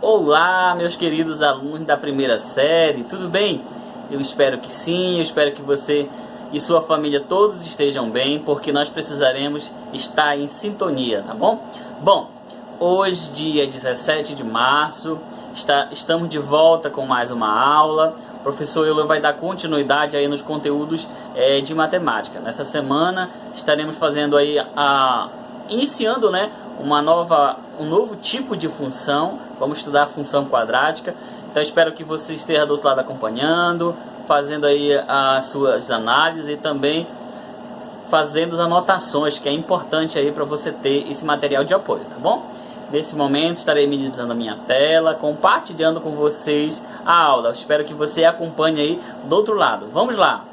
Olá, meus queridos alunos da primeira série, tudo bem? Eu espero que sim, eu espero que você e sua família todos estejam bem, porque nós precisaremos estar em sintonia, tá bom? Bom, hoje, dia 17 de março, estamos de volta com mais uma aula. O professor Euler vai dar continuidade aí nos conteúdos de matemática. Nessa semana estaremos fazendo aí iniciando, né, um novo tipo de função. Vamos estudar a função quadrática. Então espero que você esteja do outro lado acompanhando, fazendo aí as suas análises e também fazendo as anotações, que é importante aí para você ter esse material de apoio, tá bom? Nesse momento estarei minimizando a minha tela, compartilhando com vocês a aula. Eu espero que você acompanhe aí do outro lado. Vamos lá!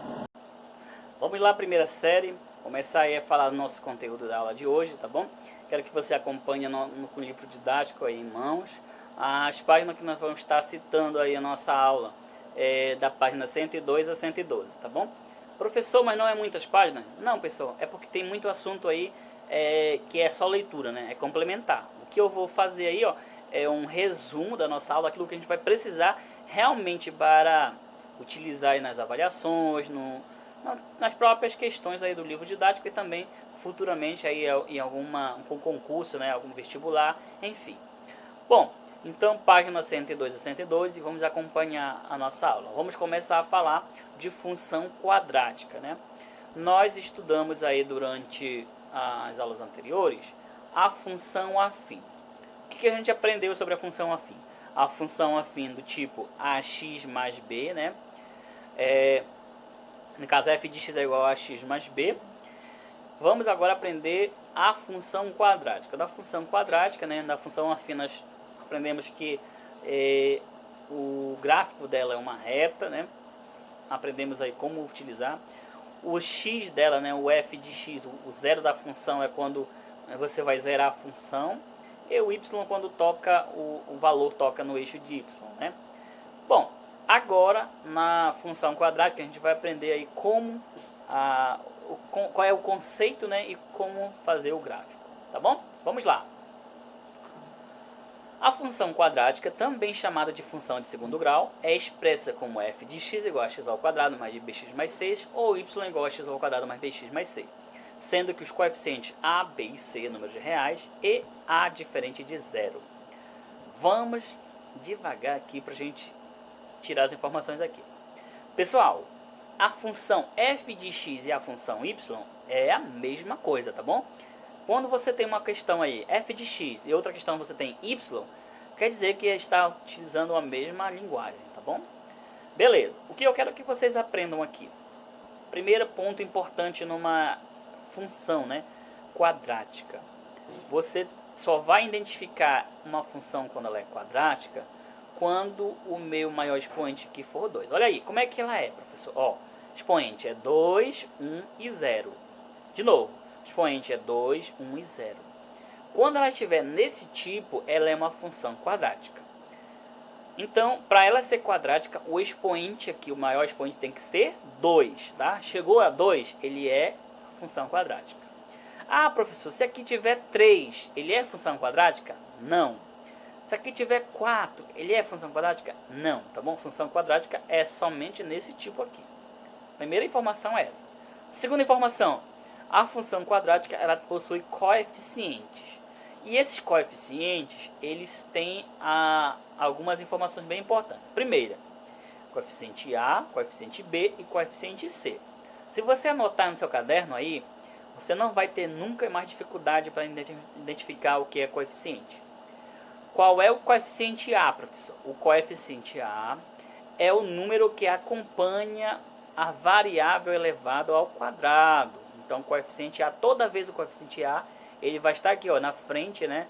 Vamos lá, primeira série. Começar aí a falar do nosso conteúdo da aula de hoje, tá bom? Quero que você acompanhe com o livro didático aí em mãos. As páginas que nós vamos estar citando aí a nossa aula da página 102 a 112, tá bom? Professor, mas não é muitas páginas? Não, pessoal, é porque tem muito assunto aí que é só leitura, né? É complementar. O que eu vou fazer aí, ó, é um resumo da nossa aula, aquilo que a gente vai precisar realmente para utilizar aí nas avaliações, nas próprias questões aí do livro didático e também futuramente aí em algum concurso, né, algum vestibular, enfim. Bom, então página 102 a 112, vamos acompanhar a nossa aula. Vamos começar a falar de função quadrática, né? Nós estudamos aí durante as aulas anteriores a função afim. O que a gente aprendeu sobre a função afim? A função afim do tipo ax mais b, né? No caso, f de x é igual a x mais b. Vamos agora aprender a função quadrática. Da função quadrática, né, da função afim, nós aprendemos que o gráfico dela é uma reta, né? Aprendemos aí como utilizar. O x dela, né, o f de x, o zero da função é quando você vai zerar a função. E o y quando o valor toca no eixo de y, né? Bom, agora na função quadrática a gente vai aprender aí qual é o conceito, né, e como fazer o gráfico, tá bom? Vamos lá. A função quadrática, também chamada de função de segundo grau, é expressa como f de x igual a x ao quadrado mais de bx mais 6 ou y igual a x ao quadrado mais bx mais 6, sendo que os coeficientes a, b e c, números reais, e a diferente de zero. Vamos devagar aqui para a gente tirar as informações aqui. Pessoal, a função f de x e a função y é a mesma coisa, tá bom? Quando você tem uma questão aí, f de x, e outra questão você tem y, quer dizer que está utilizando a mesma linguagem, tá bom? Beleza, o que eu quero que vocês aprendam aqui? Primeiro ponto importante numa função, né, quadrática. Você só vai identificar uma função quando ela é quadrática quando o meu maior expoente que for 2. Olha aí, como é que ela é, professor? Ó, expoente é 2, 1 e 0. De novo, expoente é 2, 1 e 0. Quando ela estiver nesse tipo, ela é uma função quadrática. Então, para ela ser quadrática, o expoente aqui, o maior expoente tem que ser 2, tá? Chegou a 2, ele é função quadrática. Ah, professor, se aqui tiver 3, ele é função quadrática? Não. Se aqui tiver 4, ele é função quadrática? Não, tá bom? Função quadrática é somente nesse tipo aqui. Primeira informação é essa. Segunda informação, a função quadrática ela possui coeficientes. E esses coeficientes, eles têm algumas informações bem importantes. Primeira, coeficiente A, coeficiente B e coeficiente C. Se você anotar no seu caderno aí, você não vai ter nunca mais dificuldade para identificar o que é coeficiente. Qual é o coeficiente A, professor? O coeficiente A é o número que acompanha a variável elevada ao quadrado. Então, o coeficiente A, toda vez o coeficiente A, ele vai estar aqui, ó, na frente, né,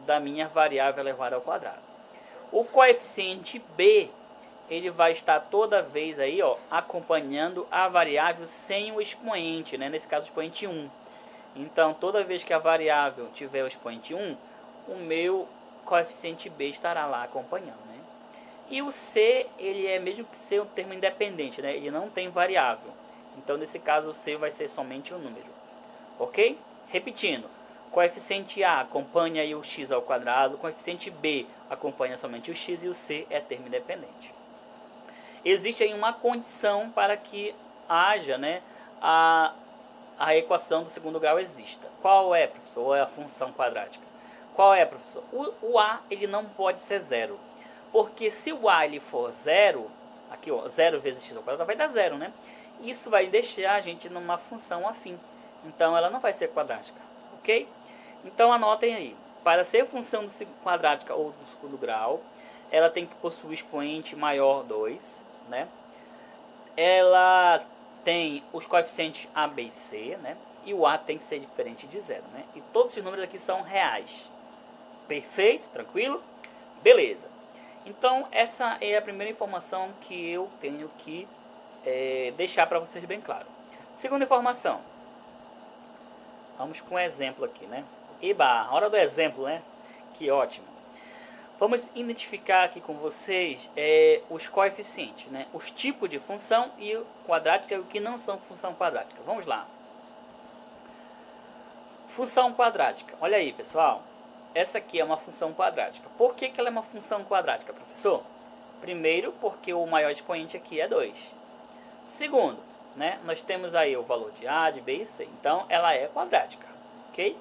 da minha variável elevada ao quadrado. O coeficiente B, ele vai estar toda vez aí, ó, acompanhando a variável sem o expoente, né, nesse caso o expoente 1. Então, toda vez que a variável tiver o expoente 1, o meu coeficiente B estará lá acompanhando, né? E o C, ele é mesmo que ser um termo independente, né? Ele não tem variável. Então, nesse caso, o C vai ser somente um número. Ok? Repetindo. Coeficiente A acompanha aí o x ao quadrado, coeficiente B acompanha somente o x e o C é termo independente. Existe aí uma condição para que haja, né, a equação do segundo grau exista. Qual é, professor? Ou é a função quadrática? Qual é, professor? O A ele não pode ser zero, porque se o A ele for zero, aqui ó, 0 vezes x ao quadrado vai dar zero, né? Isso vai deixar a gente numa função afim, então ela não vai ser quadrática, ok? Então anotem aí, para ser função quadrática ou do segundo grau, ela tem que possuir expoente maior 2, né? Ela tem os coeficientes A, B e C, né? E o A tem que ser diferente de zero, né? E todos esses números aqui são reais. Perfeito? Tranquilo? Beleza. Então, essa é a primeira informação que eu tenho que deixar para vocês bem claro. Segunda informação. Vamos com um exemplo aqui, né? Eba, hora do exemplo, né? Que ótimo. Vamos identificar aqui com vocês os coeficientes, né? Os tipos de função e o quadrática e o que não são função quadrática. Vamos lá. Função quadrática. Olha aí, pessoal. Essa aqui é uma função quadrática. Por que ela é uma função quadrática, professor? Primeiro, porque o maior expoente aqui é 2. Segundo, né? Nós temos aí o valor de A, de B e C. Então, ela é quadrática. Ok?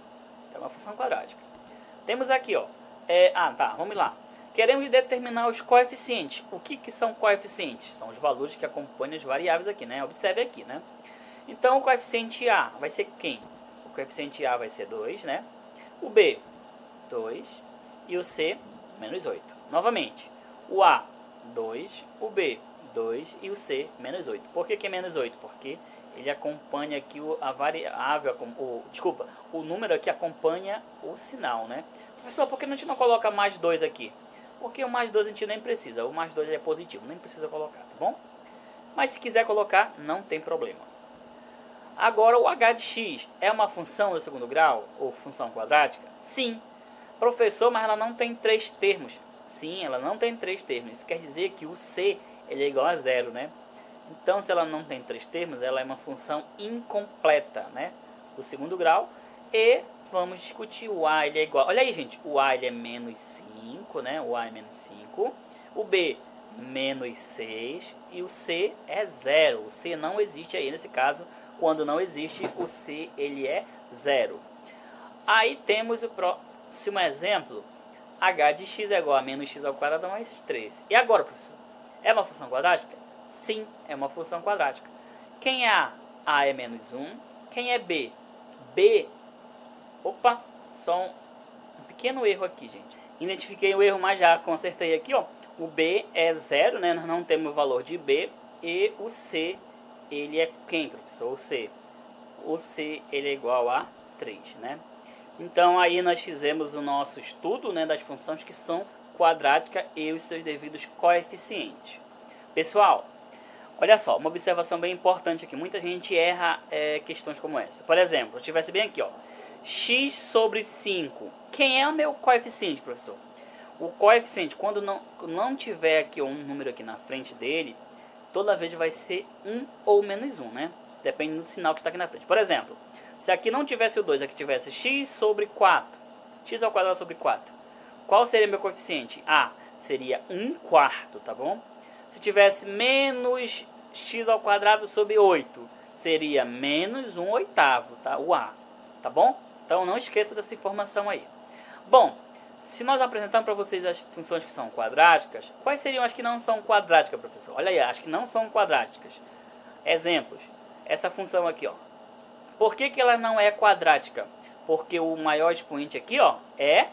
É uma função quadrática. Temos aqui, ó. Vamos lá. Queremos determinar os coeficientes. O que são coeficientes? São os valores que acompanham as variáveis aqui, né? Observe aqui, né? Então, o coeficiente A vai ser quem? O coeficiente A vai ser 2, né? O B, 2. E o C, menos 8. Novamente, o A, 2. O B, 2. E o C, menos 8. Por que é menos 8? Porque ele acompanha aqui a variável, o número aqui acompanha o sinal, né? Professor, por que a gente não coloca mais 2 aqui? Porque o mais 2 a gente nem precisa, o mais 2 é positivo, nem precisa colocar, tá bom? Mas se quiser colocar, não tem problema. Agora, o h de x é uma função do segundo grau, ou função quadrática? Sim. Professor, mas ela não tem 3 termos. Sim, ela não tem 3 termos. Isso quer dizer que o c ele é igual a 0, né? Então, se ela não tem 3 termos, ela é uma função incompleta, né? Do segundo grau. E vamos discutir o a, ele é igual... Olha aí, gente. O a, ele é menos 5, né? O a é menos 5. O b, menos 6. E o c é 0. O c não existe aí, nesse caso. Quando não existe, o c, ele é 0. Aí temos o próximo exemplo. H de x é igual a menos x ao quadrado mais 3. E agora, professor? É uma função quadrática? Sim, é uma função quadrática. Quem é A? A é menos 1. Quem é B? B... Opa, só um pequeno erro aqui, gente. Identifiquei o erro, mas já consertei aqui, ó. O B é 0, né? Nós não temos o valor de B. E o C, ele é quem, professor? O C. O C, ele é igual a 3, né? Então, aí nós fizemos o nosso estudo, né, das funções que são quadráticas e os seus devidos coeficientes. Pessoal, olha só, uma observação bem importante aqui. Muita gente erra questões como essa. Por exemplo, se tivesse bem aqui, ó, x sobre 5. Quem é o meu coeficiente, professor? O coeficiente, quando não tiver aqui um número aqui na frente dele, toda vez vai ser 1 ou menos 1, né? Depende do sinal que está aqui na frente. Por exemplo, se aqui não tivesse o 2, aqui tivesse x sobre 4. X ao quadrado sobre 4. Qual seria meu coeficiente? A, seria 1/4, tá bom? Se tivesse menos x ao quadrado sobre 8, seria menos 1/8, tá? O A, tá bom? Então não esqueça dessa informação aí. Bom, se nós apresentamos para vocês as funções que são quadráticas, quais seriam as que não são quadráticas, professor? Olha aí, as que não são quadráticas. Exemplos. Essa função aqui, ó. Por que ela não é quadrática? Porque o maior expoente aqui, ó, é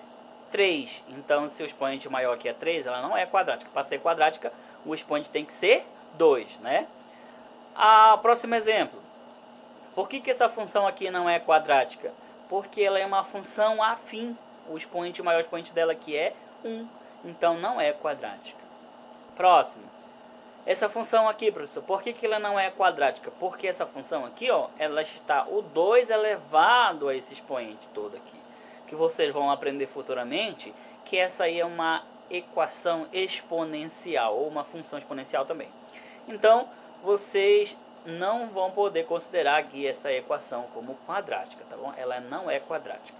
3. Então, se o expoente maior aqui é 3, ela não é quadrática. Para ser quadrática, o expoente tem que ser 2, né? Próximo exemplo. Por que essa função aqui não é quadrática? Porque ela é uma função afim. O maior expoente dela aqui é 1. Então, não é quadrática. Próximo. Essa função aqui, professor, por que ela não é quadrática? Porque essa função aqui, ó, ela está o 2 elevado a esse expoente todo aqui. Que vocês vão aprender futuramente, que essa aí é uma equação exponencial, ou uma função exponencial também. Então, vocês não vão poder considerar aqui essa equação como quadrática, tá bom? Ela não é quadrática.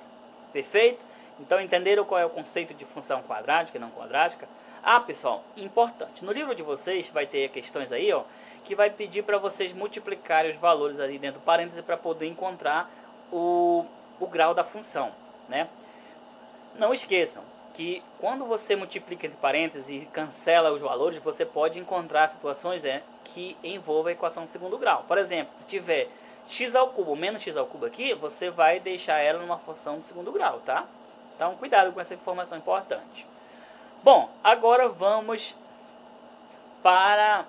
Perfeito? Então entenderam qual é o conceito de função quadrática e não quadrática? Ah, pessoal, importante. No livro de vocês vai ter questões aí, ó, que vai pedir para vocês multiplicarem os valores ali dentro do parêntese para poder encontrar o grau da função, né? Não esqueçam que quando você multiplica entre parênteses e cancela os valores, você pode encontrar situações que envolvem a equação de segundo grau. Por exemplo, se tiver x ao cubo menos x ao cubo aqui, você vai deixar ela numa função de segundo grau, tá? Então, cuidado com essa informação importante. Bom, agora vamos para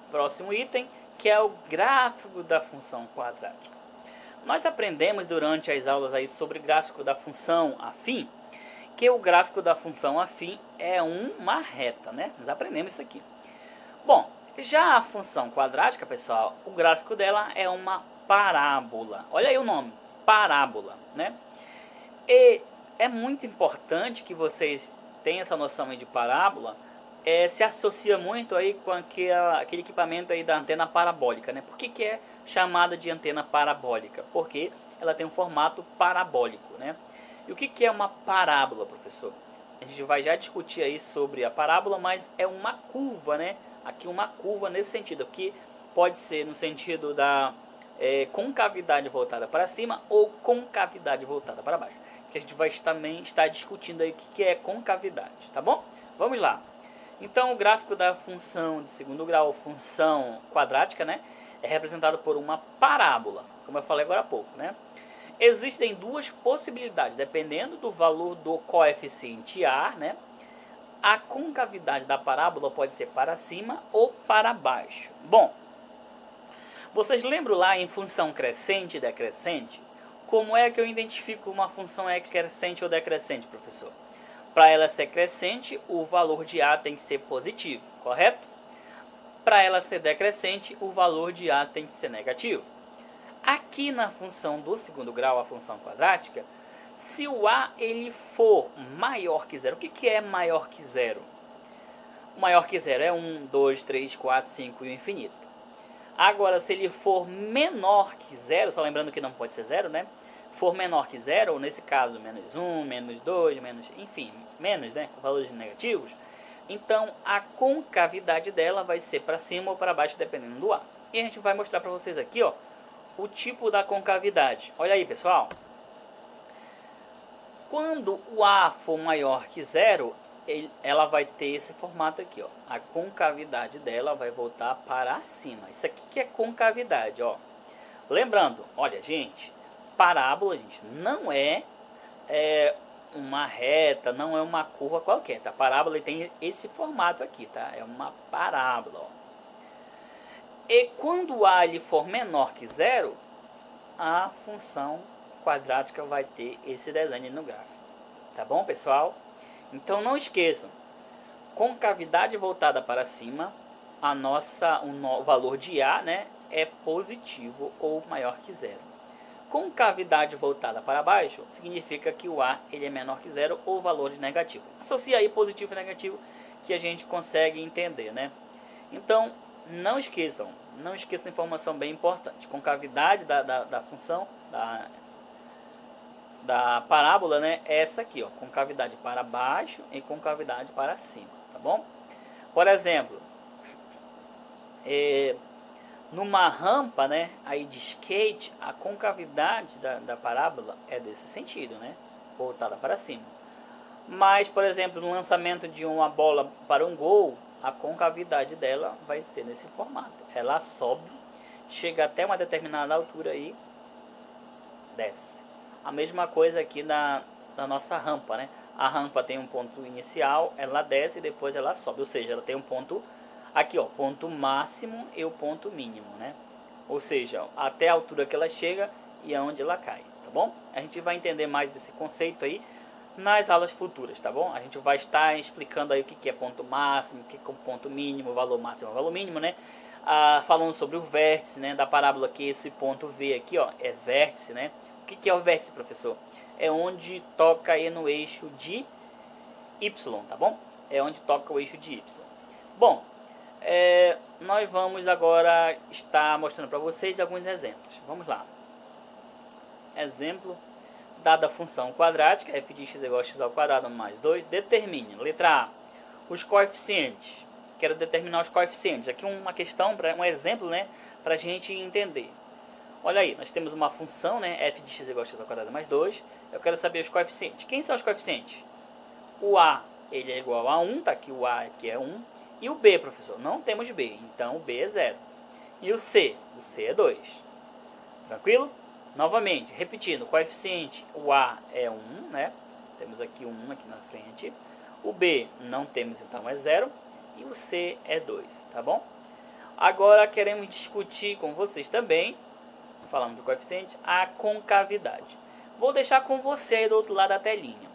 o próximo item, que é o gráfico da função quadrática. Nós aprendemos durante as aulas aí sobre gráfico da função afim, que o gráfico da função afim é uma reta, né? Nós aprendemos isso aqui. Bom, já a função quadrática, pessoal, o gráfico dela é uma parábola. Olha aí o nome, parábola, né? E é muito importante que vocês tenham essa noção aí de parábola. Se associa muito aí com aquele equipamento aí da antena parabólica, né? Por que é chamada de antena parabólica? Porque ela tem um formato parabólico, né? E o que é uma parábola, professor? A gente vai já discutir aí sobre a parábola, mas é uma curva, né? Aqui uma curva nesse sentido, que pode ser no sentido da concavidade voltada para cima ou concavidade voltada para baixo. Que a gente vai também estar discutindo aí o que é concavidade, tá bom? Vamos lá. Então, o gráfico da função de segundo grau, função quadrática, né, é representado por uma parábola, como eu falei agora há pouco, né? Existem duas possibilidades, dependendo do valor do coeficiente A, né? A concavidade da parábola pode ser para cima ou para baixo. Bom, vocês lembram lá em função crescente e decrescente? Como é que eu identifico uma função crescente ou decrescente, professor? Para ela ser crescente, o valor de A tem que ser positivo, correto? Para ela ser decrescente, o valor de A tem que ser negativo. Aqui na função do segundo grau, a função quadrática, se o A ele for maior que zero, o que é maior que zero? O maior que zero é 1, 2, 3, 4, 5 e o infinito. Agora, se ele for menor que zero, só lembrando que não pode ser zero, né? For menor que zero, ou nesse caso, menos 1, menos 2, menos, enfim, menos, né? Com valores negativos. Então, a concavidade dela vai ser para cima ou para baixo, dependendo do A. E a gente vai mostrar para vocês aqui, ó, o tipo da concavidade. Olha aí, pessoal. Quando o A for maior que zero, ela vai ter esse formato aqui, ó. A concavidade dela vai voltar para cima. Isso aqui que é concavidade, ó. Lembrando, olha, gente, parábola, gente, não é uma reta, não é uma curva qualquer, tá? Parábola tem esse formato aqui, tá? É uma parábola, ó. E quando o A ele for menor que zero, a função quadrática vai ter esse desenho no gráfico. Tá bom, pessoal? Então não esqueçam, concavidade voltada para cima, o valor de A, né, é positivo ou maior que zero. Concavidade voltada para baixo significa que o A ele é menor que zero ou valor de negativo. Associa aí positivo e negativo que a gente consegue entender, né? Então não esqueçam informação bem importante. Concavidade da função da parábola, né, é essa aqui, ó, concavidade para baixo e concavidade para cima, tá bom? Por exemplo, numa rampa, né, aí de skate, a concavidade da parábola é desse sentido, né, voltada para cima. Mas, por exemplo, no lançamento de uma bola para um gol, a concavidade dela vai ser nesse formato. Ela sobe, chega até uma determinada altura e desce. A mesma coisa aqui na nossa rampa, né? A rampa tem um ponto inicial, ela desce e depois ela sobe. Ou seja, ela tem um ponto aqui, ó, ponto máximo e o ponto mínimo, né? Ou seja, até a altura que ela chega e aonde ela cai, tá bom? A gente vai entender mais esse conceito aí nas aulas futuras, tá bom? A gente vai estar explicando aí o que é ponto máximo, o que é ponto mínimo, valor máximo, valor mínimo, né? Falando sobre o vértice, né, da parábola, que esse ponto V aqui, ó, é vértice, né? O que é o vértice, professor? É onde toca aí no eixo de Y, tá bom? É onde toca o eixo de Y. Bom, nós vamos agora estar mostrando para vocês alguns exemplos. Vamos lá. Exemplo Dada a função quadrática, f de x igual a x ao quadrado mais 2, determine, letra A, os coeficientes. Quero determinar os coeficientes. Aqui uma questão, um exemplo, né, para a gente entender. Olha aí, nós temos uma função, né, f de x igual a x ao quadrado mais 2. Eu quero saber os coeficientes. Quem são os coeficientes? O A, ele é igual a 1, tá aqui o A aqui é 1. E o B, professor? Não temos B, então o B é 0. E o C é 2. Tranquilo? Novamente, repetindo, o coeficiente, o A é 1, né? Temos aqui 1 aqui na frente. O B não temos, então é 0. E o C é 2, tá bom? Agora queremos discutir com vocês também, falando do coeficiente, a concavidade. Vou deixar com você aí do outro lado da telinha.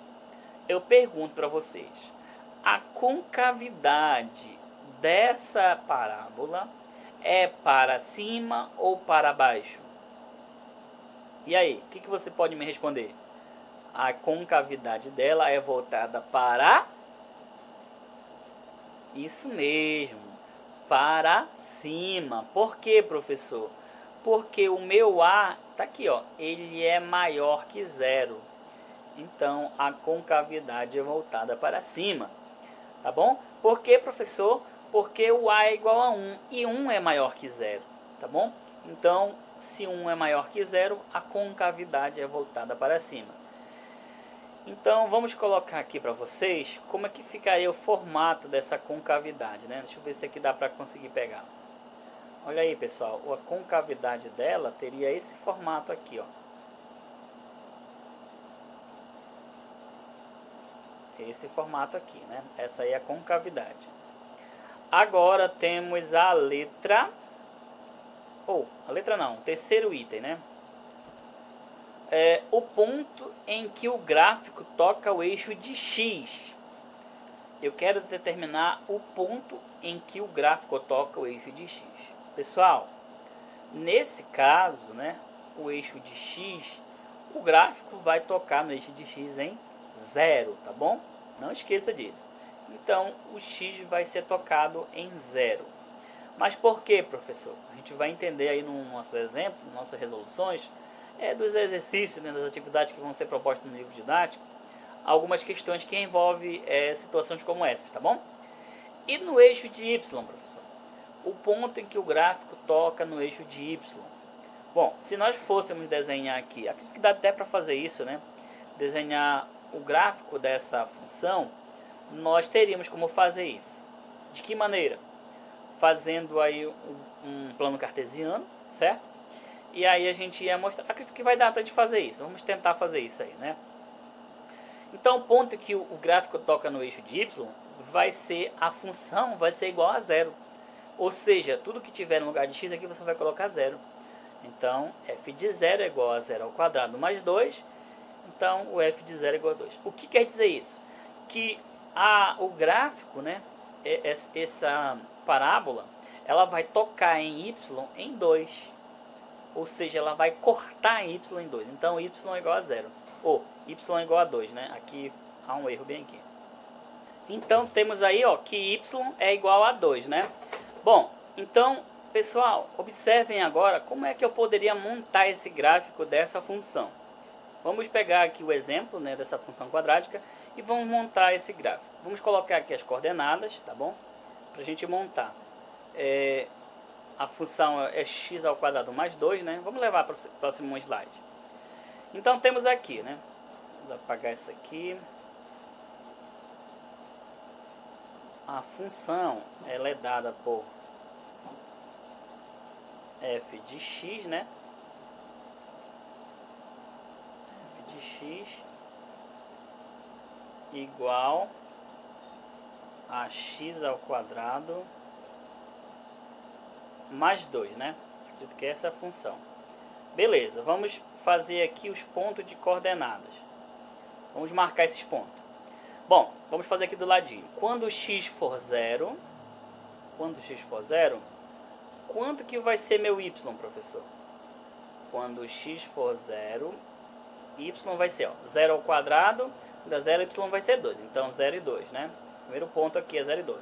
Eu pergunto para vocês, a concavidade dessa parábola é para cima ou para baixo? E aí, o que você pode me responder? A concavidade dela é voltada para... Isso mesmo, para cima. Por quê, professor? Porque o meu A, tá aqui, ó, ele é maior que 0. Então, a concavidade é voltada para cima. Tá bom? Por quê, professor? Porque o A é igual a 1 e 1 é maior que 0. Tá bom? Então, se 1 é maior que 0, a concavidade é voltada para cima. Então, vamos colocar aqui para vocês como é que ficaria o formato dessa concavidade, né? Deixa eu ver se aqui dá para conseguir pegar. Olha aí, pessoal, a concavidade dela teria esse formato aqui, ó. Esse formato aqui, né? Essa aí é a concavidade. Agora temos a letra... a letra não, o terceiro item, né? O ponto em que o gráfico toca o eixo de x. Eu quero determinar o ponto em que o gráfico toca o eixo de x. Pessoal, nesse caso, né, o eixo de x, o gráfico vai tocar no eixo de x em 0, tá bom? Não esqueça disso. Então, o x vai ser tocado em 0. Mas por que, professor? A gente vai entender aí no nosso exemplo, nas nossas resoluções, dos exercícios, né, das atividades que vão ser propostas no livro didático, algumas questões que envolvem situações como essas, tá bom? E no eixo de y, professor? O ponto em que o gráfico toca no eixo de y. Bom, se nós fôssemos desenhar aqui, acredito que dá até para fazer isso, né? Desenhar o gráfico dessa função, nós teríamos como fazer isso. De que maneira? Fazendo aí um plano cartesiano, certo? E aí a gente ia mostrar, acredito que vai dar para a gente fazer isso. Vamos tentar fazer isso aí, né? Então, o ponto que o gráfico toca no eixo de y vai ser, a função vai ser igual a 0. Ou seja, tudo que tiver no lugar de x aqui você vai colocar 0. Então, f de 0 é igual a 0 ao quadrado mais 2. Então, o f de 0 é igual a 2. O que quer dizer isso? Que o gráfico, né, essa parábola, ela vai tocar em y em 2. Ou seja, ela vai cortar em y em 2. Então, y é igual a 0. Ou y é igual a 2, né? Aqui há um erro bem aqui. Então, temos aí, ó, que y é igual a 2, né? Bom, então, pessoal, observem agora como é que eu poderia montar esse gráfico dessa função. Vamos pegar aqui o exemplo, né, dessa função quadrática e vamos montar esse gráfico. Vamos colocar aqui as coordenadas, tá bom? Para a gente montar. A função é x ao quadrado mais 2, né? Vamos levar para o próximo slide. Então, temos aqui, né? Vamos apagar isso aqui. A função, ela é dada por f de x, né? F de x igual a x ao quadrado mais 2, né? Acredito que essa é a função. Beleza, vamos fazer aqui os pontos de coordenadas. Vamos marcar esses pontos. Bom, vamos fazer aqui do ladinho. Quando x for 0, quanto que vai ser meu y, professor? Quando x for 0, y vai ser, ó, 0 ao quadrado, da 0 y vai ser 2. Então, 0 e 2, né? Primeiro ponto aqui é 0 e 2.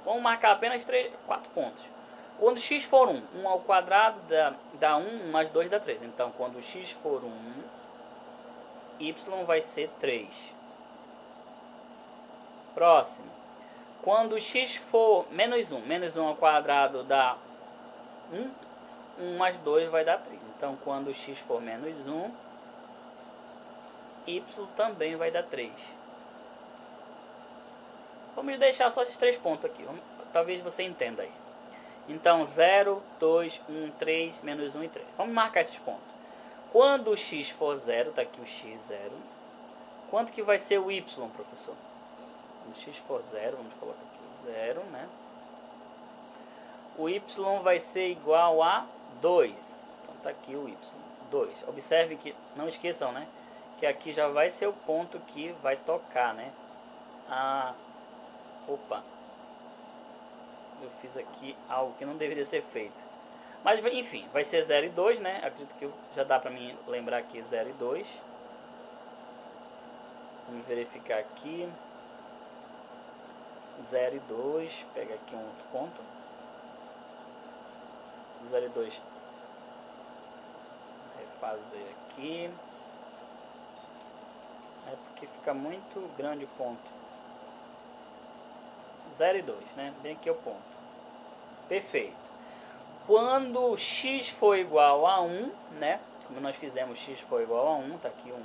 Vamos marcar apenas 4 pontos. Quando x for 1, 1 ao quadrado dá 1, mais 2 dá 3. Então, quando x for 1, y vai ser 3. Próximo. Quando x for menos 1, menos 1 ao quadrado dá 1, 1 mais 2 vai dar 3. Então, quando x for menos 1, y também vai dar 3. Vamos deixar só esses 3 pontos aqui. Talvez você entenda aí. Então, 0, 2, 1, 3, menos 1 e 3. Vamos marcar esses pontos. Quando o x for 0, está aqui o x 0. Quanto que vai ser o y, professor? Quando o x for 0, vamos colocar aqui 0, né? O y vai ser igual a 2. Então, está aqui o y, 2. Observe que, não esqueçam, né? Que aqui já vai ser o ponto que vai tocar, né? Opa! Eu fiz aqui algo que não deveria ser feito. Mas, enfim, vai ser 0 e 2, né? Acredito que já dá para mim lembrar aqui 0 e 2. Vamos verificar aqui. 0 e 2. Pega aqui um outro ponto. 0 e 2. Refazer aqui. É porque fica muito grande o ponto. 0 e 2, né? Bem aqui é o ponto. Perfeito. Quando x for igual a 1, né? Como nós fizemos, x for igual a 1, tá aqui o 1.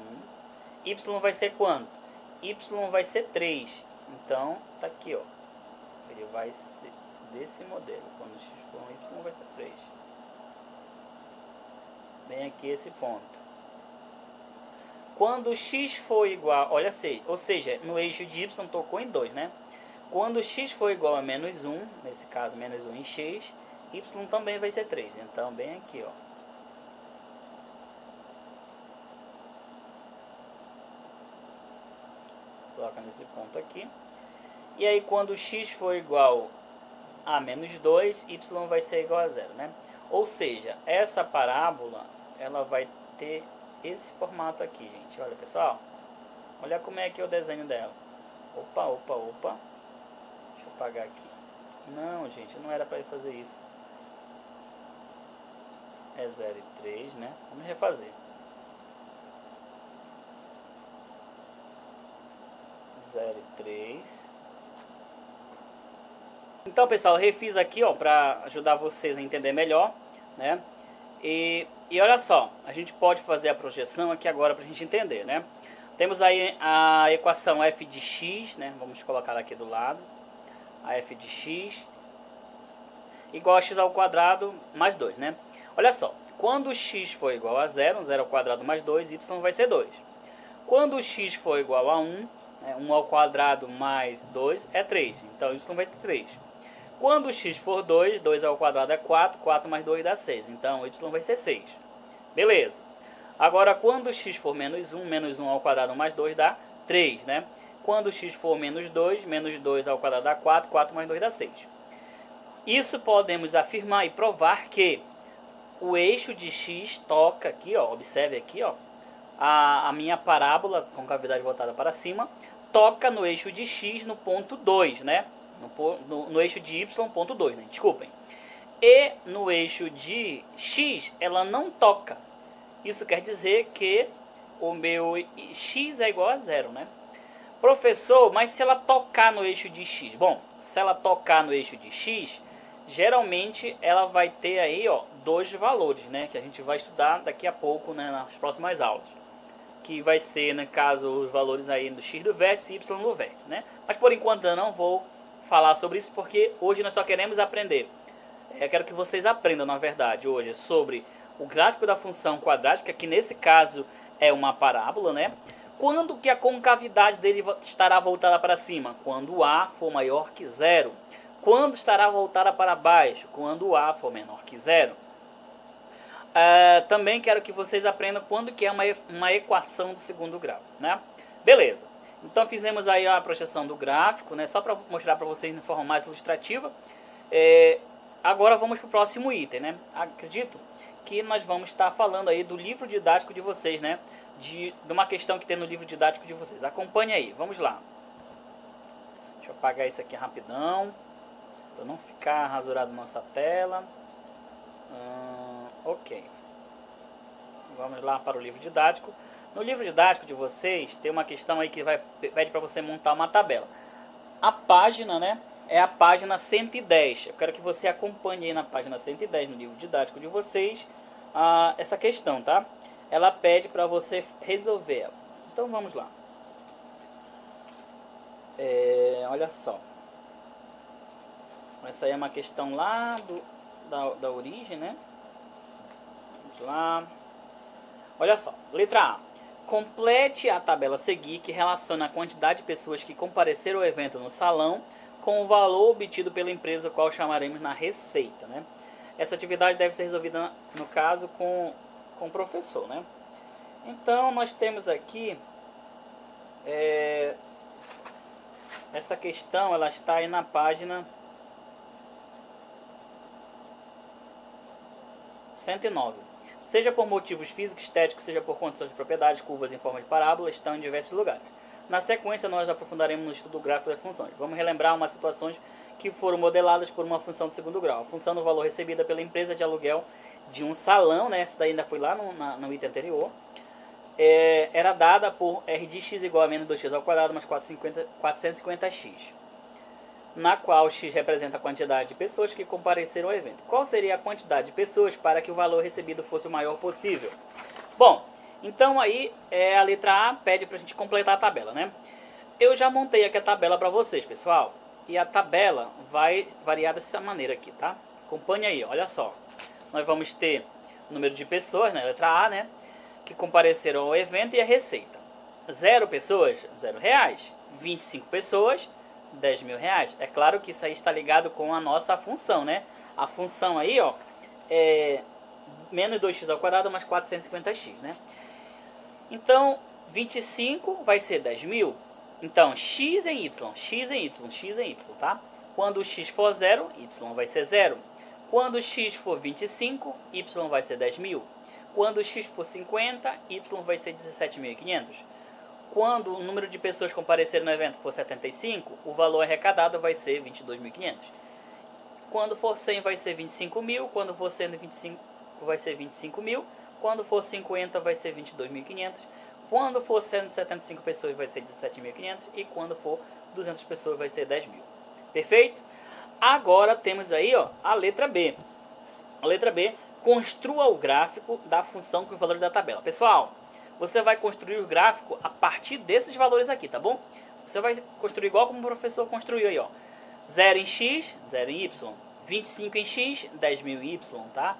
Y vai ser quanto? Y vai ser 3. Então, tá aqui, ó. Ele vai ser desse modelo. Quando x for 1, y vai ser 3. Bem aqui esse ponto. Quando x for igual, olha assim, ou seja, no eixo de y tocou em 2, né? Quando x for igual a menos 1, nesse caso menos 1 em x, y também vai ser 3. Então, bem aqui, ó. Coloca nesse ponto aqui. E aí, quando x for igual a menos 2, y vai ser igual a 0, né? Ou seja, essa parábola, ela vai ter esse formato aqui, gente. Olha, pessoal. Olha como é que é o desenho dela. Opa, opa, opa. Deixa eu apagar aqui. Não, gente, não era para fazer isso. É 0 e 3, né? Vamos refazer. 0 e 3. Então, pessoal, eu refiz aqui, ó, para ajudar vocês a entender melhor, né? E olha só, a gente pode fazer a projeção aqui agora para a gente entender, né? Temos aí a equação f de x, né? Vamos colocar aqui do lado. A f de x igual a x ao quadrado mais 2, né? Olha só, quando x for igual a 0, 0 ao quadrado mais 2, y vai ser 2. Quando x for igual a 1, né, 1 ao quadrado mais 2 é 3, então y vai ter 3. Quando x for 2, 2 ao quadrado é 4, 4 mais 2 dá 6, então y vai ser 6. Beleza. Agora, quando x for menos 1 ao quadrado mais 2 dá 3, né? Quando x for menos 2 ao quadrado dá 4, 4 mais 2 dá 6. Isso podemos afirmar e provar que o eixo de x toca aqui, ó, observe aqui, ó, a minha parábola com cavidade voltada para cima, toca no eixo de x no ponto 2, né? No eixo de y, ponto 2, né? Desculpem. E no eixo de x, ela não toca. Isso quer dizer que o meu x é igual a 0, né? Professor, mas se ela tocar no eixo de x? Bom, se ela tocar no eixo de x, geralmente ela vai ter aí, ó, dois valores, né? Que a gente vai estudar daqui a pouco, né, nas próximas aulas. Que vai ser, no caso, os valores aí do x do vértice e y do vértice, né? Mas por enquanto eu não vou falar sobre isso, porque hoje nós só queremos aprender. Eu quero que vocês aprendam, na verdade, hoje sobre o gráfico da função quadrática, que nesse caso é uma parábola, né? Quando que a concavidade dele estará voltada para cima? Quando A for maior que 0. Quando estará voltada para baixo? Quando A for menor que 0. Também quero que vocês aprendam quando que é uma equação do segundo grau, né? Beleza. Então fizemos aí a projeção do gráfico, né? Só para mostrar para vocês de forma mais ilustrativa. Agora vamos para o próximo item, né? Acredito que nós vamos estar falando aí do livro didático de vocês, né? De uma questão que tem no livro didático de vocês. Acompanhe aí, vamos lá. Deixa eu apagar isso aqui rapidão, para não ficar rasurado nossa tela. Ok. Vamos lá para o livro didático. No livro didático de vocês, tem uma questão aí que pede para você montar uma tabela. A página, né, é a página 110. Eu quero que você acompanhe aí na página 110, no livro didático de vocês, essa questão, tá? Ela pede para você resolver ela. Então vamos lá. Olha só. Essa aí é uma questão lá da origem, né? Vamos lá. Olha só. Letra A. Complete a tabela a seguir que relaciona a quantidade de pessoas que compareceram ao evento no salão com o valor obtido pela empresa, qual chamaremos na receita, né? Essa atividade deve ser resolvida, no caso, com o professor, né? Então, nós temos aqui essa questão, ela está aí na página 109. Seja por motivos físicos, estéticos, seja por condições de propriedades, curvas em forma de parábola, estão em diversos lugares. Na sequência, nós aprofundaremos no estudo gráfico das funções. Vamos relembrar umas situações que foram modeladas por uma função de segundo grau. A função do valor recebida pela empresa de aluguel de um salão, né? Essa daí ainda foi lá no item anterior. Era dada por r de x igual a menos 2x ao quadrado mais 450x, na qual x representa a quantidade de pessoas que compareceram ao evento. Qual seria a quantidade de pessoas para que o valor recebido fosse o maior possível? Bom, então aí a letra A pede para a gente completar a tabela, né? Eu já montei aqui a tabela para vocês, pessoal. E a tabela vai variar dessa maneira aqui, tá? Acompanhe aí, olha só. Nós vamos ter o número de pessoas, né? Letra A, né? Que compareceram ao evento e a receita. 0 pessoas, R$0. 25 pessoas, R$10.000. É claro que isso aí está ligado com a nossa função, né? A função aí, ó, é menos 2x ao quadrado mais 450x, né? Então, 25 vai ser 10.000. Então, x em y, x em y, x em y, tá? Quando x for 0, y vai ser 0. Quando x for 25, y vai ser 10.000. Quando x for 50, y vai ser 17.500. Quando o número de pessoas compareceram no evento for 75, o valor arrecadado vai ser 22.500. Quando for 100 vai ser 25.000, quando for 125 vai ser 25.000, quando for 50 vai ser 22.500, quando for 175 pessoas vai ser 17.500 e quando for 200 pessoas vai ser 10.000. Perfeito? Agora temos aí, ó, a letra B. A letra B, construa o gráfico da função com os valores da tabela. Pessoal, você vai construir o gráfico a partir desses valores aqui, tá bom? Você vai construir igual como o professor construiu aí, ó. 0 em x, 0 em y. 25 em x, 10.000 em y, tá?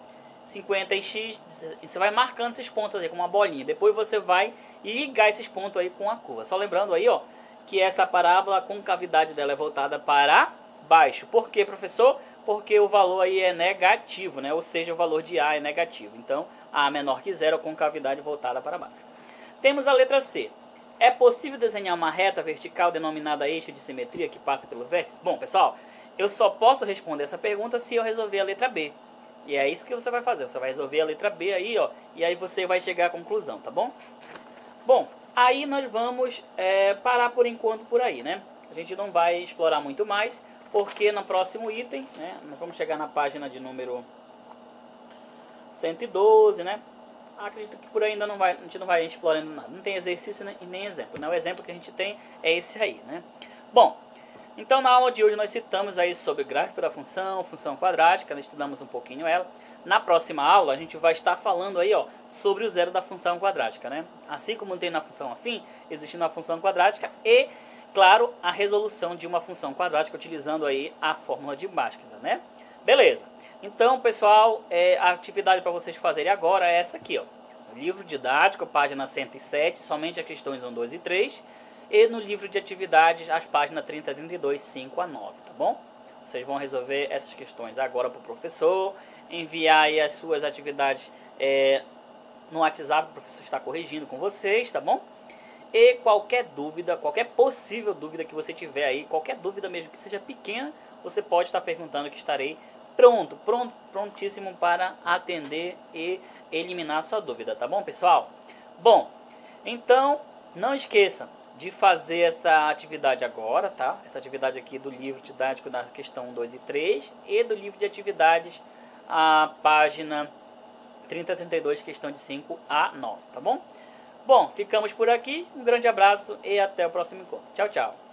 50 em x, você vai marcando esses pontos aí com uma bolinha. Depois você vai ligar esses pontos aí com a curva. Só lembrando aí, ó, que essa parábola, a concavidade dela é voltada para baixo. Por quê, professor? Porque o valor aí é negativo, né? Ou seja, o valor de A é negativo. Então, A menor que zero, a concavidade voltada para baixo. Temos a letra C. É possível desenhar uma reta vertical denominada eixo de simetria que passa pelo vértice? Bom, pessoal, eu só posso responder essa pergunta se eu resolver a letra B. E é isso que você vai fazer. Você vai resolver a letra B aí, ó. E aí você vai chegar à conclusão, tá bom? Bom, aí nós vamos parar por enquanto por aí, né? A gente não vai explorar muito mais, porque no próximo item, né? Nós vamos chegar na página de número 112, né? Acredito que por aí ainda não vai, a gente não vai explorando nada. Não tem exercício nem exemplo, né? O exemplo que a gente tem é esse aí, né? Bom, então na aula de hoje nós citamos aí sobre o gráfico da função, função quadrática, nós estudamos um pouquinho ela. Na próxima aula a gente vai estar falando aí, ó, sobre o zero da função quadrática, né? Assim como tem na função afim, existe na função quadrática e, claro, a resolução de uma função quadrática utilizando aí a fórmula de Bhaskara, né? Beleza. Então, pessoal, a atividade para vocês fazerem agora é essa aqui, ó. No livro didático, página 107, somente as questões 1, 2 e 3. E no livro de atividades, as páginas 30, 32, 5 a 9, tá bom? Vocês vão resolver essas questões agora para o professor, enviar aí as suas atividades no WhatsApp, o professor está corrigindo com vocês, tá bom? E qualquer dúvida, qualquer possível dúvida que você tiver aí, qualquer dúvida mesmo que seja pequena, você pode estar perguntando que estarei prontíssimo para atender e eliminar a sua dúvida, tá bom, pessoal? Bom, então não esqueça de fazer essa atividade agora, tá? Essa atividade aqui do livro didático da questão 1, 2 e 3 e do livro de atividades, a página 30 a 32, questão de 5 a 9, tá bom? Bom, ficamos por aqui. Um grande abraço e até o próximo encontro. Tchau, tchau.